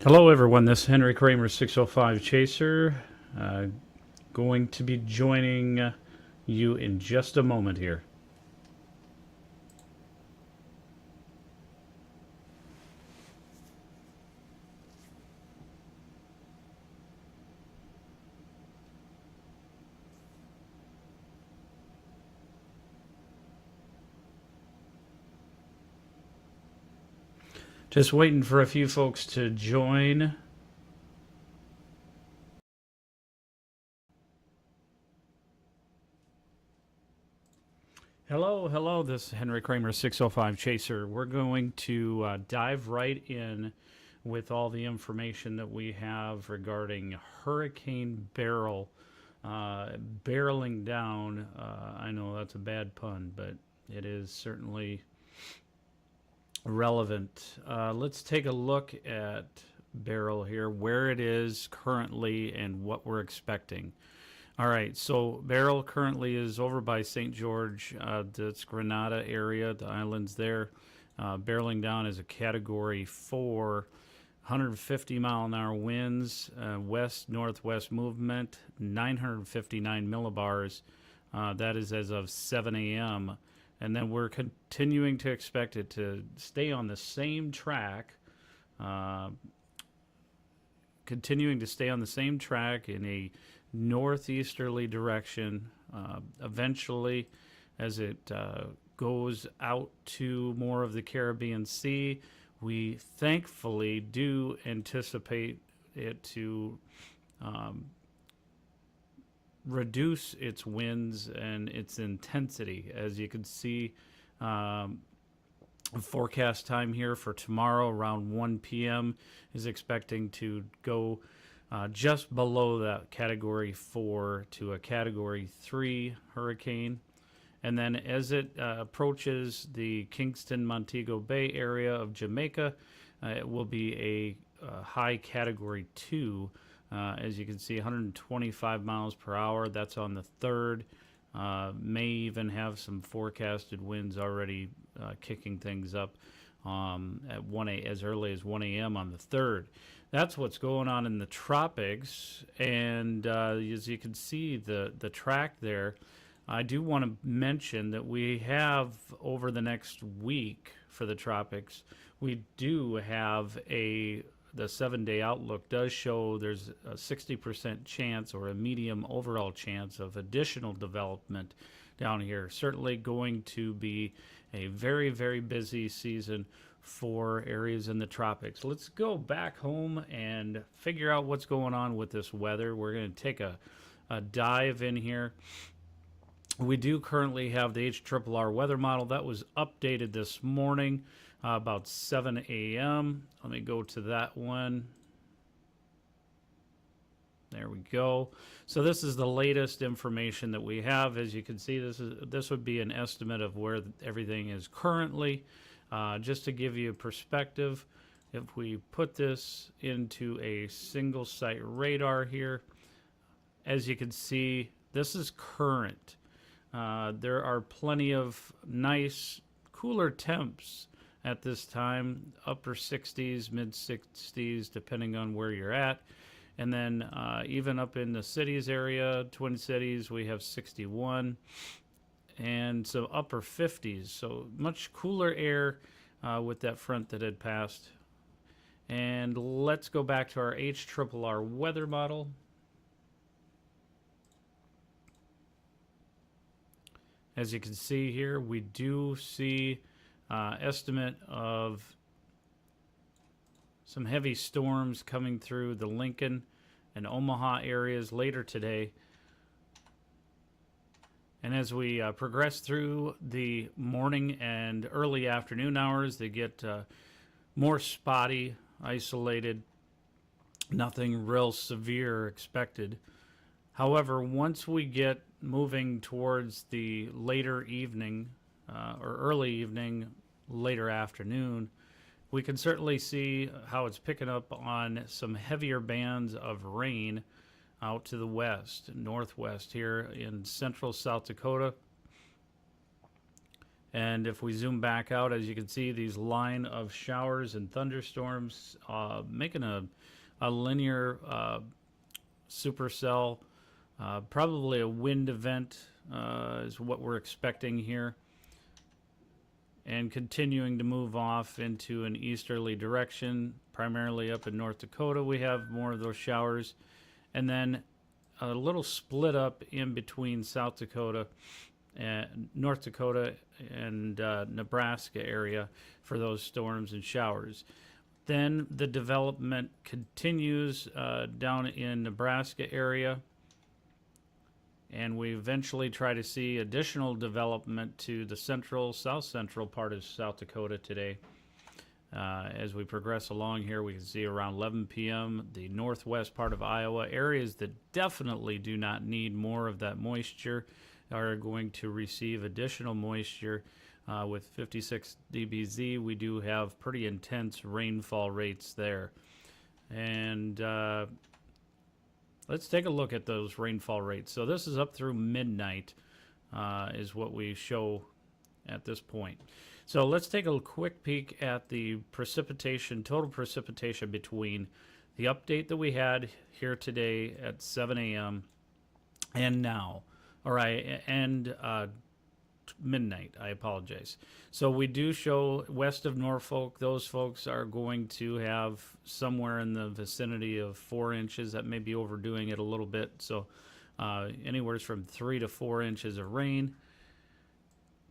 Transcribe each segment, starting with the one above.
Hello, everyone. This is Henry Kramer, 605 Chaser. Uh, going to be joining you in just a moment here. Just waiting for a few folks to join. Hello. This is Henry Kramer, 605 Chaser. We're going to dive right in with all the information that we have regarding Hurricane Beryl barreling down. I know that's a bad pun, but it is certainly relevant. Let's take a look at Beryl here, where it is currently and what we're expecting. All right, so Beryl currently is over by St. George, that's Grenada area, the islands there. Barreling down is a Category 4, 150 mile an hour winds, west-northwest movement, 959 millibars. That is as of 7 a.m. And then we're continuing to expect it to stay on the same track, continuing to stay on the same track in a northeasterly direction. Eventually, as it goes out to more of the Caribbean Sea, we thankfully do anticipate it to reduce its winds and its intensity. As you can see, forecast time here for tomorrow around 1 p.m. is expecting to go just below that Category 4 to a Category 3 hurricane. And then as it approaches the Kingston, Montego Bay area of Jamaica, it will be a high Category 2. As you can see, 125 miles per hour. That's on the 3rd. May even have some forecasted winds already kicking things up at as early as 1 a.m. on the 3rd. That's what's going on in the tropics. And as you can see, the track there, I do want to mention that we have over the next week for the tropics, we do have the 7-day outlook does show there's a 60% chance or a medium overall chance of additional development down here. Certainly going to be a very, very busy season for areas in the tropics. Let's go back home and figure out what's going on with this weather. We're going to take a dive in here. We do currently have the HRRR weather model that was updated this morning about 7 a.m. Let me go to that one. There we go. So this is the latest information that we have. As you can see, this would be an estimate of where everything is currently. Just to give you a perspective, if we put this into a single site radar here, as you can see, this is current. There are plenty of nice, cooler temps at this time, upper 60s, mid 60s, depending on where you're at. And then even up in the cities area, Twin Cities, we have 61 and so upper 50s. So much cooler air with that front that had passed. And let's go back to our HRRR weather model. As you can see here, we do see estimate of some heavy storms coming through the Lincoln and Omaha areas later today. And as we progress through the morning and early afternoon hours, they get more spotty, isolated, nothing real severe expected. However, once we get moving towards the later evening or early evening, later afternoon, we can certainly see how it's picking up on some heavier bands of rain out to the west, northwest here in central South Dakota. And if we zoom back out, as you can see, these line of showers and thunderstorms making a linear supercell, probably a wind event is what we're expecting here, and continuing to move off into an easterly direction, primarily up in North Dakota. We have more of those showers, and then a little split up in between South Dakota and North Dakota and Nebraska area for those storms and showers. Then the development continues down in Nebraska area, and we eventually try to see additional development to the south central part of South Dakota today. As we progress along here, we can see around 11 p.m. the northwest part of Iowa, areas that definitely do not need more of that moisture are going to receive additional moisture. With 56 dBz, we do have pretty intense rainfall rates there. And let's take a look at those rainfall rates. So this is up through midnight is what we show at this point. So let's take a quick peek at the precipitation, total precipitation between the update that we had here today at 7 a.m. and now. All right, and midnight, I apologize. So we do show west of Norfolk, those folks are going to have somewhere in the vicinity of 4 inches. That may be overdoing it a little bit. So anywhere from 3 to 4 inches of rain.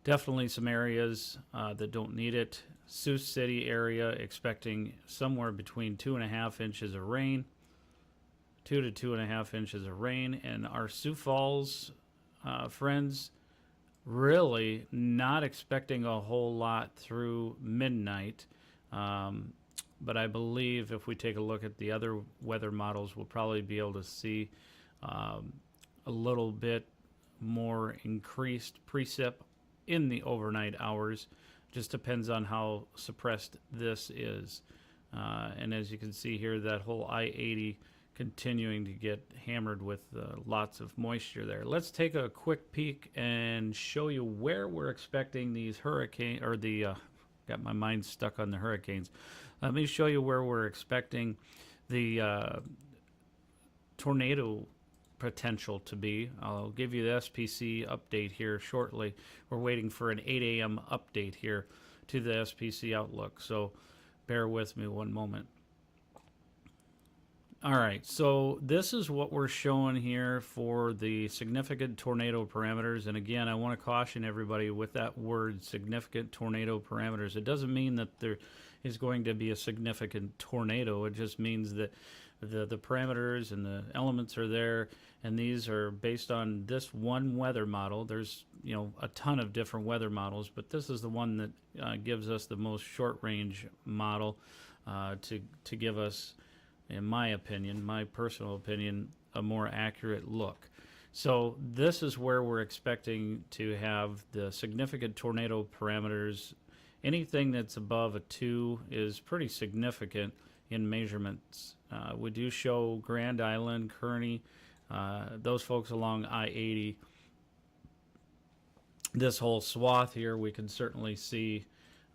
Definitely some areas that don't need it. Sioux City area expecting somewhere between 2.5 inches of rain, 2 to 2.5 inches of rain. And our Sioux Falls friends, really not expecting a whole lot through midnight, but I believe if we take a look at the other weather models, we'll probably be able to see a little bit more increased precip in the overnight hours. Just depends on how suppressed this is, and as you can see here, that whole I-80 continuing to get hammered with lots of moisture there. Let's take a quick peek and show you where we're expecting these hurricane, or the got my mind stuck on the hurricanes. Let me show you where we're expecting the tornado potential to be. I'll give you the SPC update here shortly. We're waiting for an 8 a.m. update here to the SPC outlook, so bear with me one moment. All right, so this is what we're showing here for the significant tornado parameters. And again, I want to caution everybody with that word, significant tornado parameters. It doesn't mean that there is going to be a significant tornado. It just means that the parameters and the elements are there, and these are based on this one weather model. There's a ton of different weather models, but this is the one that gives us the most short-range model to give us, in my opinion, my personal opinion, a more accurate look. So this is where we're expecting to have the significant tornado parameters. Anything that's above a 2 is pretty significant in measurements. We do show Grand Island, Kearney, those folks along I-80. This whole swath here, we can certainly see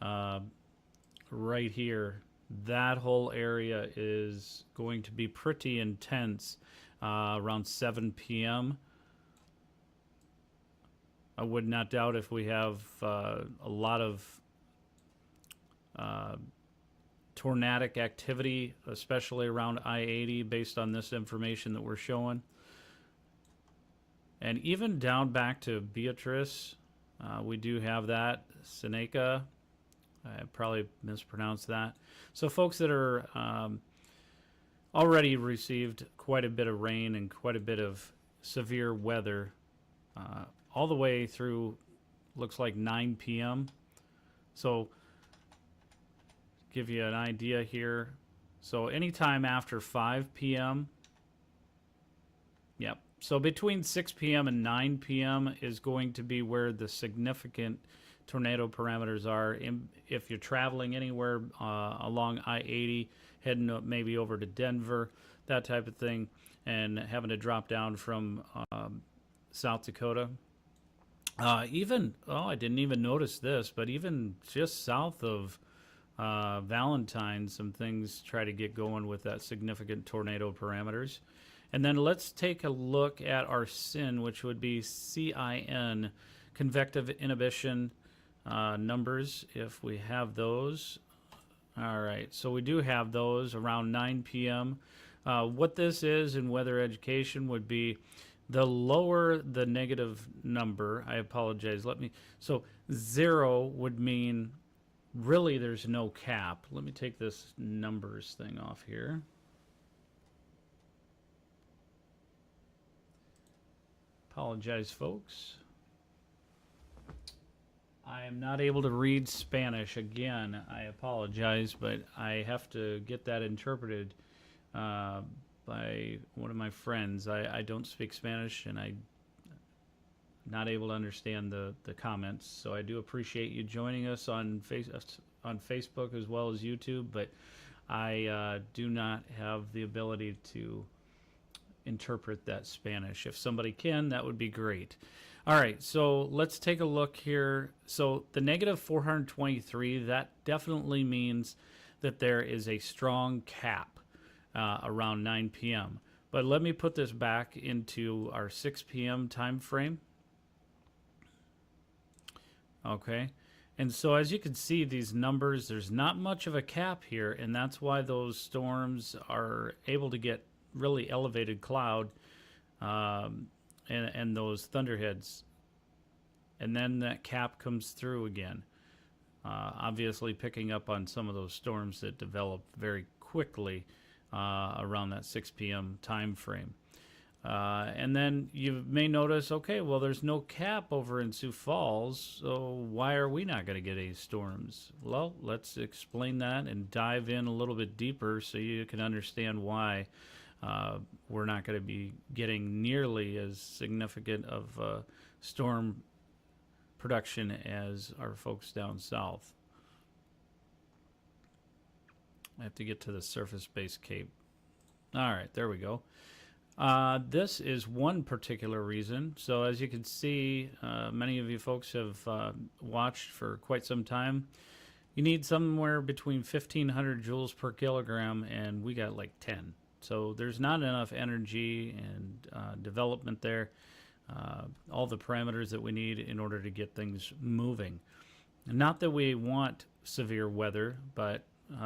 right here. That whole area is going to be pretty intense around 7 p.m. I would not doubt if we have a lot of tornadic activity, especially around I-80, based on this information that we're showing. And even down back to Beatrice, we do have that. Seneca, I probably mispronounced that. So folks that are already received quite a bit of rain and quite a bit of severe weather all the way through, looks like 9 p.m. So give you an idea here. So anytime after 5 p.m. Yep. So between 6 p.m. and 9 p.m. is going to be where the significant tornado parameters are. If you're traveling anywhere along I-80, heading up maybe over to Denver, that type of thing, and having to drop down from South Dakota, Even, oh, I didn't even notice this, but even just south of Valentine, some things try to get going with that significant tornado parameters. And then let's take a look at our SIN, which would be CIN, convective inhibition numbers, if we have those. All right, so we do have those around 9 p.m. What this is in weather education would be the lower the negative number. I apologize. So 0 would mean really there's no cap. Let me take this numbers thing off here. Apologize, folks. I am not able to read Spanish again. I apologize, but I have to get that interpreted by one of my friends. I don't speak Spanish, and I'm not able to understand the comments. So I do appreciate you joining us on Facebook as well as YouTube, but I do not have the ability to interpret that Spanish. If somebody can, that would be great. All right, so let's take a look here. So the negative 423, that definitely means that there is a strong cap around 9 p.m. But let me put this back into our 6 p.m. time frame. Okay, and so as you can see, these numbers, there's not much of a cap here, and that's why those storms are able to get really elevated cloud and those thunderheads, and then that cap comes through again, obviously picking up on some of those storms that develop very quickly around that 6 p.m. time frame. And then you may notice, okay, well, there's no cap over in Sioux Falls, so why are we not going to get any storms? Well, let's explain that and dive in a little bit deeper so you can understand why we're not going to be getting nearly as significant of storm production as our folks down south. I have to get to the surface-based cape. All right, there we go. This is one particular reason. So as you can see, many of you folks have watched for quite some time. You need somewhere between 1,500 joules per kilogram, and we got like 10. So there's not enough energy and development there, all the parameters that we need in order to get things moving. Not that we want severe weather, but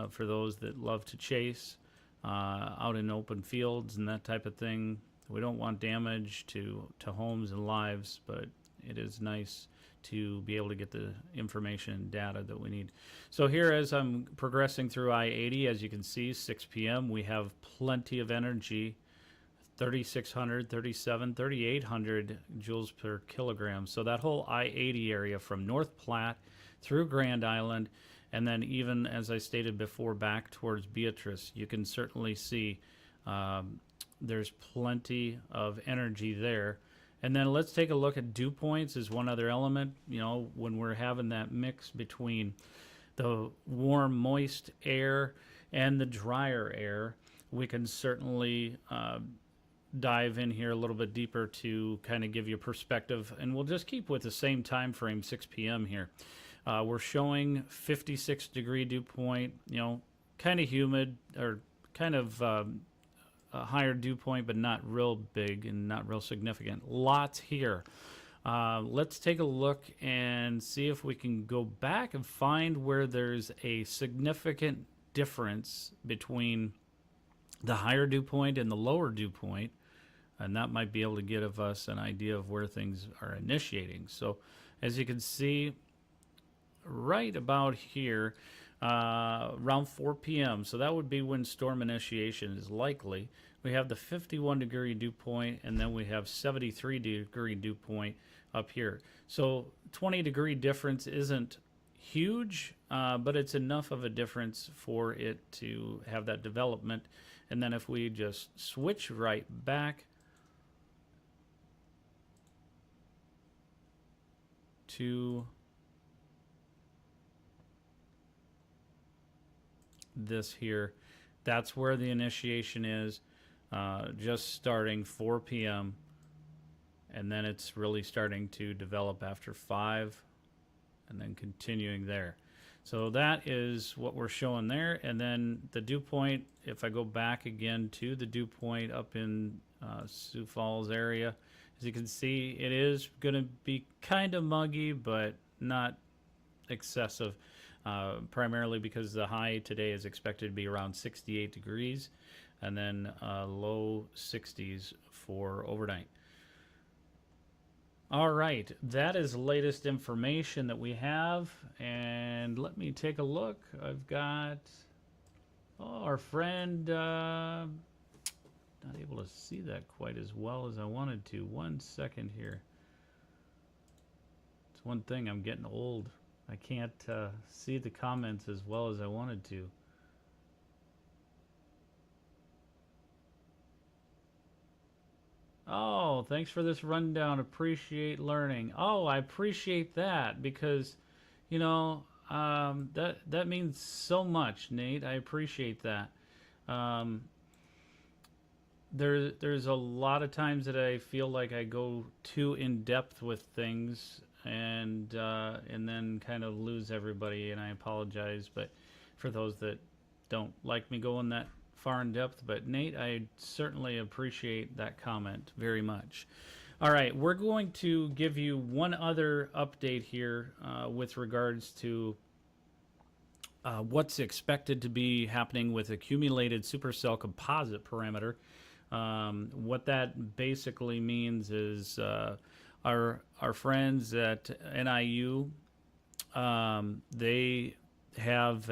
for those that love to chase out in open fields and that type of thing, we don't want damage to homes and lives, but it is nice to be able to get the information and data that we need. So here, as I'm progressing through I-80, as you can see, 6 p.m., we have plenty of energy, 3,600, 3,700, 3,800 joules per kilogram. So that whole I-80 area from North Platte through Grand Island, and then even, as I stated before, back towards Beatrice, you can certainly see there's plenty of energy there. And then let's take a look at dew points as one other element. You know, when we're having that mix between the warm, moist air and the drier air, we can certainly dive in here a little bit deeper to kind of give you a perspective. And we'll just keep with the same time frame, 6 p.m. here. We're showing 56 degree dew point, you know, kind of humid, or kind of a higher dew point, but not real big and not real significant. Lots here. Let's take a look and see if we can go back and find where there's a significant difference between the higher dew point and the lower dew point, and that might be able to give us an idea of where things are initiating. So as you can see, right about here, around 4 p.m. So that would be when storm initiation is likely. We have the 51 degree dew point, and then we have 73 degree dew point up here. So 20 degree difference isn't huge, but it's enough of a difference for it to have that development. And then if we just switch right back to this here, that's where the initiation is, just starting 4 p.m. and then it's really starting to develop after 5, and then continuing there. So that is what we're showing there. And then the dew point, if I go back again to the dew point up in Sioux Falls area, as you can see, it is going to be kind of muggy, but not excessive, primarily because the high today is expected to be around 68 degrees, and then low 60s for overnight. All right, that is the latest information that we have, and let me take a look. I've got our friend, not able to see that quite as well as I wanted to. 1 second here. It's one thing, I'm getting old. I can't see the comments as well as I wanted to. Oh, thanks for this rundown. Appreciate learning. Oh, I appreciate that because, you know, that means so much, Nate. I appreciate that. There's a lot of times that I feel like I go too in depth with things and then kind of lose everybody, and I apologize. But for those that don't like me going that far in depth, but Nate, I certainly appreciate that comment very much. All right, we're going to give you one other update here with regards to what's expected to be happening with accumulated supercell composite parameter. What that basically means is our friends at NIU, they have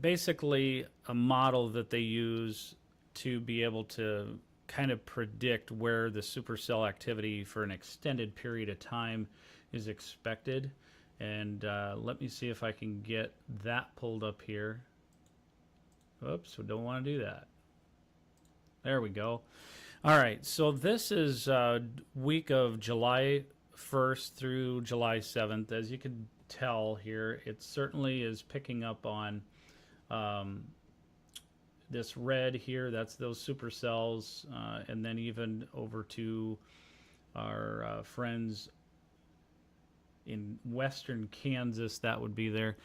basically a model that they use to be able to kind of predict where the supercell activity for an extended period of time is expected. And let me see if I can get that pulled up here. Oops, we don't want to do that. There we go. All right, so this is week of July 1st through July 7th. As you can tell here, it certainly is picking up on this red here. That's those supercells, and then even over to our friends in western Kansas, that would be there,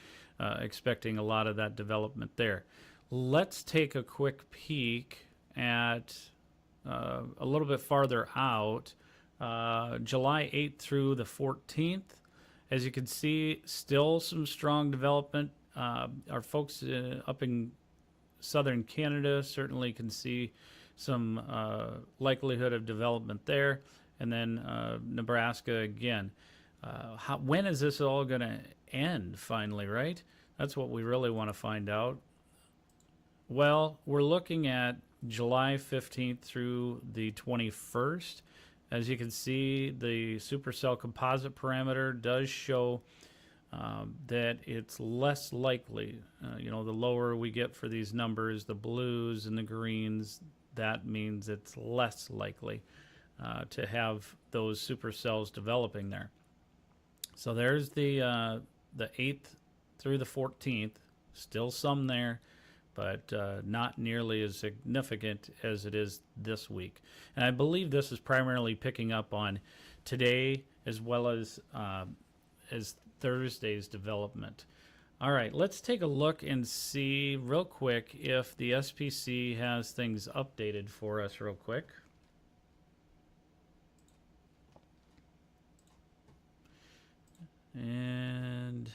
expecting a lot of that development there. Let's take a quick peek at a little bit farther out, July 8th through the 14th. As you can see, still some strong development. Our folks up in southern Canada certainly can see some likelihood of development there. And then Nebraska again. When is this all going to end finally, right? That's what we really want to find out. Well, we're looking at July 15th through the 21st. As you can see, the supercell composite parameter does show that it's less likely. You know, the lower we get for these numbers, the blues and the greens, that means it's less likely to have those supercells developing there. So there's the 8th through the 14th, still some there, but not nearly as significant as it is this week. And I believe this is primarily picking up on today as well as Thursday's development. All right, let's take a look and see real quick if the SPC has things updated for us real quick. And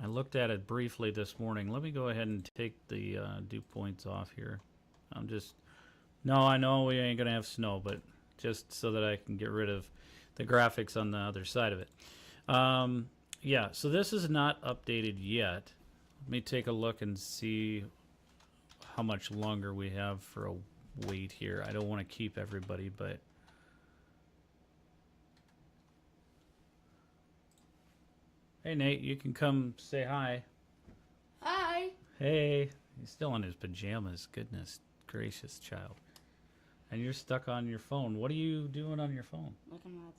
I looked at it briefly this morning. Let me go ahead and take the dew points off here. No, I know we ain't going to have snow, but just so that I can get rid of the graphics on the other side of it. Yeah, so this is not updated yet. Let me take a look and see how much longer we have for a wait here. I don't want to keep everybody, but... Hey, Nate, you can come say hi. Hi. Hey. He's still in his pajamas. Goodness gracious, child. And you're stuck on your phone. What are you doing on your phone? Looking at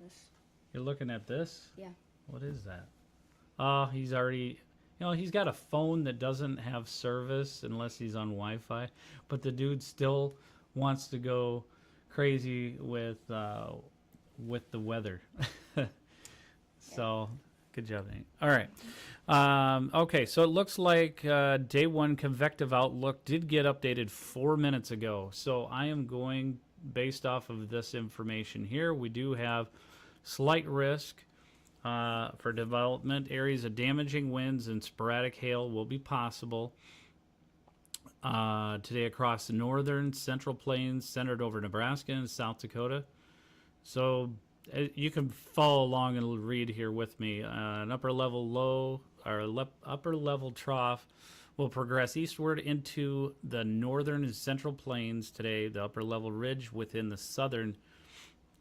this. You're looking at this? Yeah. What is that? Oh, he's already... You know, he's got a phone that doesn't have service unless he's on Wi-Fi, but the dude still wants to go crazy with the weather. So, good job, Nate. All right. Okay, so it looks like day one convective outlook did get updated 4 minutes ago. So I am going based off of this information here. We do have slight risk for development. Areas of damaging winds and sporadic hail will be possible today across the northern central plains centered over Nebraska and South Dakota. So you can follow along and read here with me. An upper level low or upper level trough will progress eastward into the northern and central plains today. The upper level ridge within the southern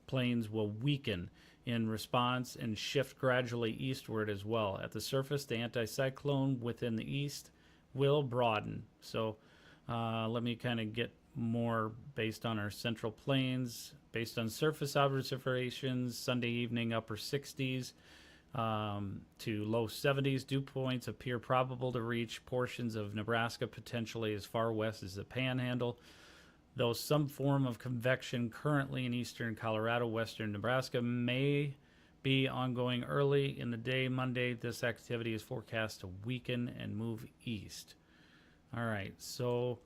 plains will weaken in response and shift gradually eastward as well. At the surface, the anticyclone within the east will broaden. So let me kind of get more based on our central plains. Based on surface observations, Sunday evening upper 60s to low 70s. Dew points appear probable to reach portions of Nebraska, potentially as far west as the Panhandle. Though some form of convection currently in eastern Colorado, western Nebraska may be ongoing early in the day Monday, this activity is forecast to weaken and move east. All right, so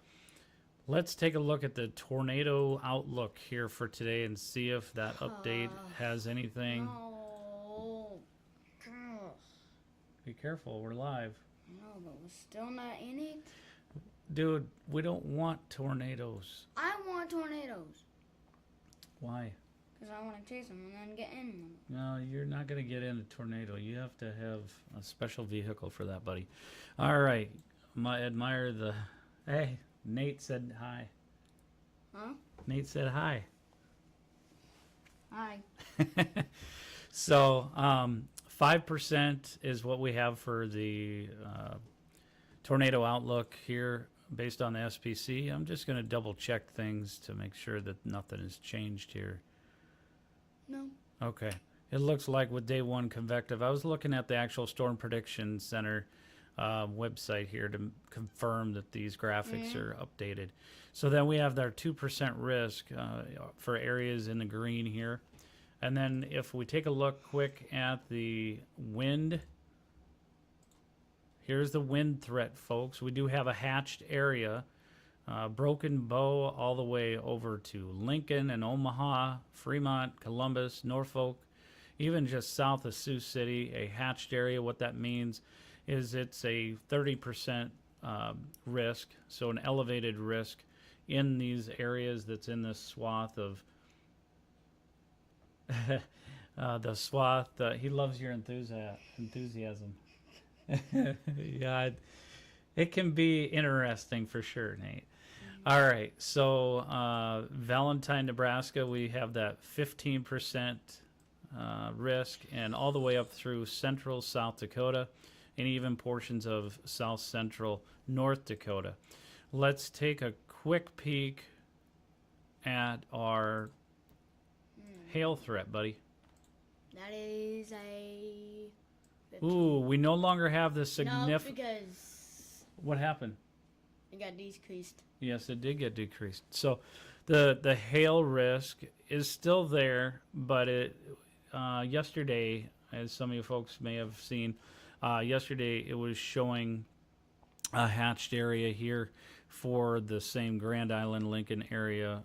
let's take a look at the tornado outlook here for today and see if that update has anything. No. Be careful, we're live. No, but we're still not in it. Dude, we don't want tornadoes. I want tornadoes. Why? Because I want to chase them and then get in them. No, you're not going to get in a tornado. You have to have a special vehicle for that, buddy. All right. Admire the... Hey, Nate said hi. Huh? Nate said hi. Hi. So, 5% is what we have for the tornado outlook here based on the SPC. I'm just going to double check things to make sure that nothing has changed here. No. Okay. It looks like with day one convective, I was looking at the actual Storm Prediction Center website here to confirm that these graphics are updated. So then we have our 2% risk for areas in the green here. And then if we take a look quick at the wind, here's the wind threat, folks. We do have a hatched area, Broken Bow all the way over to Lincoln and Omaha, Fremont, Columbus, Norfolk, even just south of Sioux City, a hatched area. What that means is it's a 30% risk, so an elevated risk in these areas that's in this swath of the swath. He loves your enthusiasm. Yeah, it can be interesting for sure, Nate. All right, so Valentine, Nebraska, we have that 15% risk, and all the way up through central South Dakota, and even portions of south central North Dakota. Let's take a quick peek at our hail threat, buddy. That is a... 15. Ooh, we no longer have the significant... No, because... What happened? It got decreased. Yes, it did get decreased. So the hail risk is still there, but it yesterday, as some of you folks may have seen, yesterday it was showing a hatched area here for the same Grand Island, Lincoln area.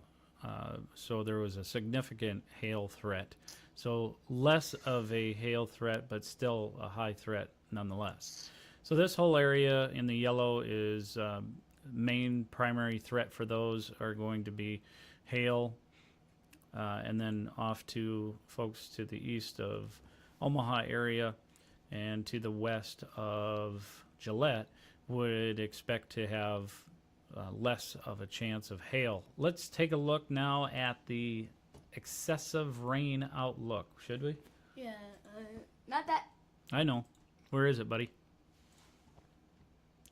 So there was a significant hail threat. So less of a hail threat, but still a high threat nonetheless. So this whole area in the yellow is main primary threat for those are going to be hail. And then off to folks to the east of Omaha area and to the west of Gillette would expect to have less of a chance of hail. Let's take a look now at the excessive rain outlook, should we? Yeah, not that. I know. Where is it, buddy?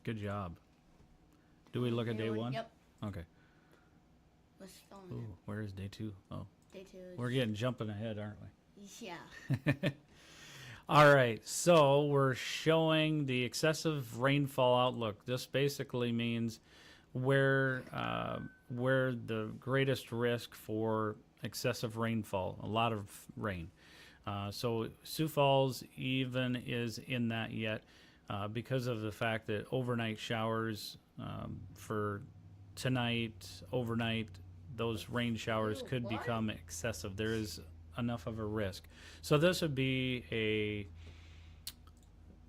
Good job. Do we look at day one? Yep. Okay. We're still Ooh, in where is day two? Oh, day 2. we're getting jumping ahead, aren't we? Yeah. All right, so we're showing the excessive rainfall outlook. This basically means where the greatest risk for excessive rainfall, a lot of rain. So Sioux Falls even is in that yet because of the fact that overnight showers for tonight, overnight, those rain showers Ew, could what? become excessive. There is enough of a risk. So this would be a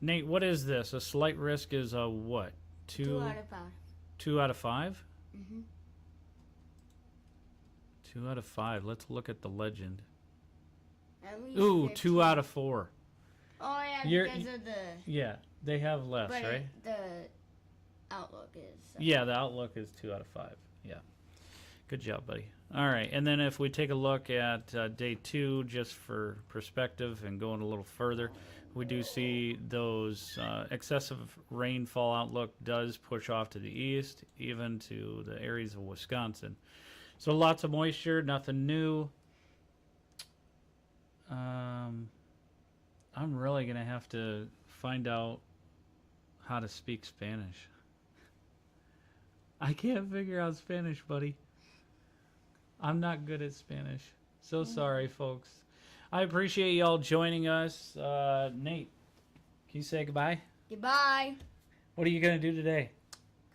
Nate. What is this? A slight risk is a what? 2 out of 5. 2 out of 5. Mm-hmm. 2 out of 5. Let's look at the legend. At least Ooh, 15. 2 out of 4. Oh yeah, You're- because of the. Yeah, they have less, But right? the outlook is. Yeah, the outlook is 2 out of 5. Yeah. Good job, buddy. All right, and then if we take a look at day 2, just for perspective and going a little further, we do see those excessive rainfall outlook does push off to the east, even to the areas of Wisconsin. So lots of moisture, nothing new. I'm really going to have to find out how to speak Spanish. I can't figure out Spanish, buddy. I'm not good at Spanish. So sorry, folks. I appreciate y'all joining us. Nate, can you say goodbye? Goodbye. What are you going to do today?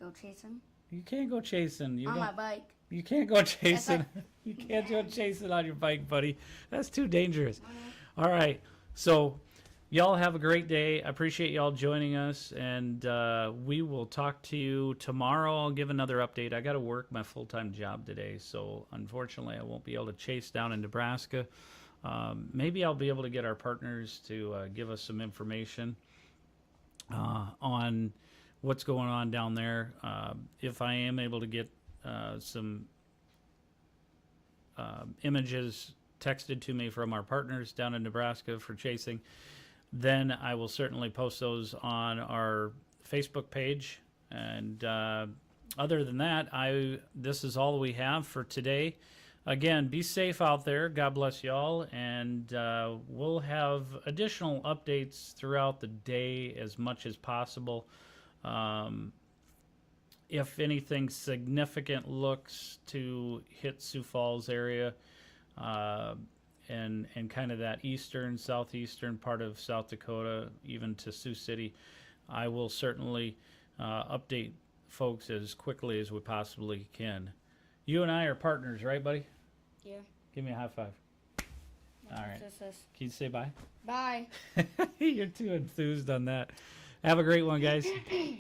Go chasing You can't go chasing. You on my don't. bike. You can't go chasing. You can't go chasing on your bike, buddy. That's too dangerous. All right. So y'all have a great day. I appreciate y'all joining us, and we will talk to you tomorrow. I'll give another update. I got to work my full-time job today, so unfortunately I won't be able to chase down in Nebraska. Maybe I'll be able to get our partners to give us some information on what's going on down there. If I am able to get some images texted to me from our partners down in Nebraska for chasing, then I will certainly post those on our Facebook page. And other than that, this is all we have for today. Again, be safe out there. God bless y'all. And we'll have additional updates throughout the day as much as possible. If anything significant looks to hit Sioux Falls area, and kind of that southeastern part of South Dakota, even to Sioux City, I will certainly update folks as quickly as we possibly can. You and I are partners, right, buddy? Yeah. Give me a high five. All right. Can you say bye? Bye. You're too enthused on that. Have a great one, guys.